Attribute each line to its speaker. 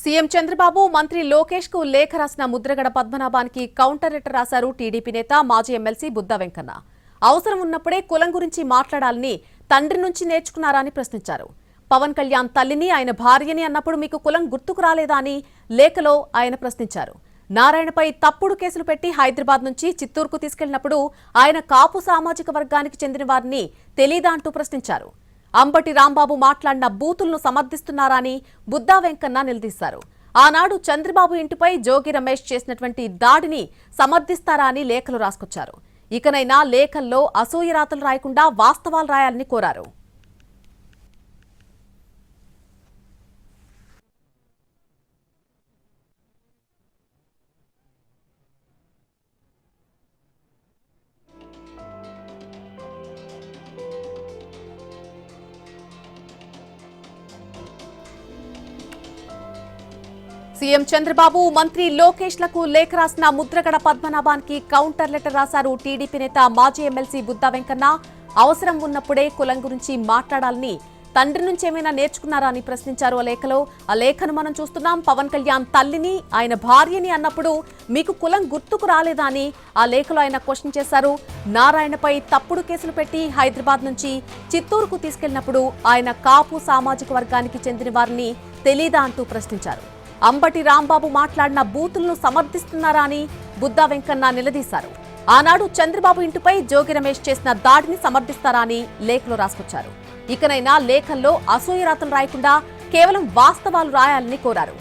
Speaker 1: CM Chandrababu మంత్రి లోకేష్ కు లేఖ రాసిన ముద్రగడ పద్మనాభానికి కౌంటర్ లెటర్ రాశారు టీడీపీ నేత మాజీ ఎమ్మెల్సీ బుద్దా వెంకన్న. అవసరం ఉన్నప్పుడే కులం గురించి మాట్లాడాలని తండ్రి నుంచి నేర్చుకున్నారా అని ప్రశ్నించారు. పవన్ కళ్యాణ్ తల్లిని ఆయన భార్యని అన్నప్పుడు మీకు కులం గుర్తుకు రాలేదా అని లేఖలో ఆయన ప్రశ్నించారు. నారాయణపై తప్పుడు కేసులు పెట్టి హైదరాబాద్ నుంచి చిత్తూరుకు తీసుకెళ్లినప్పుడు ఆయన కాపు సామాజిక వర్గానికి చెందిన వారిని తెలీదా అంటూ ప్రశ్నించారు. అంబటి రాంబాబు మాట్లాడిన బూతులను సమర్థిస్తున్నారా అని బుద్దా వెంకన్న నిలదీశారు. ఆనాడు చంద్రబాబు ఇంటిపై జోగి రమేష్ చేసినటువంటి దాడిని సమర్థిస్తారా అని లేఖలు రాసుకొచ్చారు. ఇకనైనా లేఖల్లో అసూయ రాతలు రాయకుండా వాస్తవాలు రాయాలని కోరారు. సీఎం చంద్రబాబు మంత్రి లోకేష్ లకు లేఖ రాసిన ముద్రగడ పద్మనాభానికి కౌంటర్ లెటర్ రాశారు టీడీపీ నేత మాజీ ఎమ్మెల్సీ బుద్దా వెంకన్న. అవసరం ఉన్నప్పుడే కులం గురించి మాట్లాడాలని తండ్రి నుంచి ఏమైనా నేర్చుకున్నారా అని ప్రశ్నించారు. ఆ లేఖను మనం చూస్తున్నాం. పవన్ కళ్యాణ్ తల్లిని ఆయన భార్యని అన్నప్పుడు మీకు కులం గుర్తుకు రాలేదా అని ఆ లేఖలో ఆయన క్వశ్చన్ చేశారు. నారాయణపై తప్పుడు కేసులు పెట్టి హైదరాబాద్ నుంచి చిత్తూరుకు తీసుకెళ్లినప్పుడు ఆయన కాపు సామాజిక వర్గానికి చెందిన వారిని తెలీదా అంటూ ప్రశ్నించారు. అంబటి రాంబాబు మాట్లాడిన బూతులను సమర్థిస్తున్నారా అని బుద్దా వెంకన్న నిలదీశారు. ఆనాడు చంద్రబాబు ఇంటిపై జోగి రమేష్ చేసిన దాడిని సమర్థిస్తారా అని లేఖలో రాసుకొచ్చారు. ఇకనైనా లేఖల్లో అసూయ రాతలు రాయకుండా కేవలం వాస్తవాలు రాయాలని కోరారు.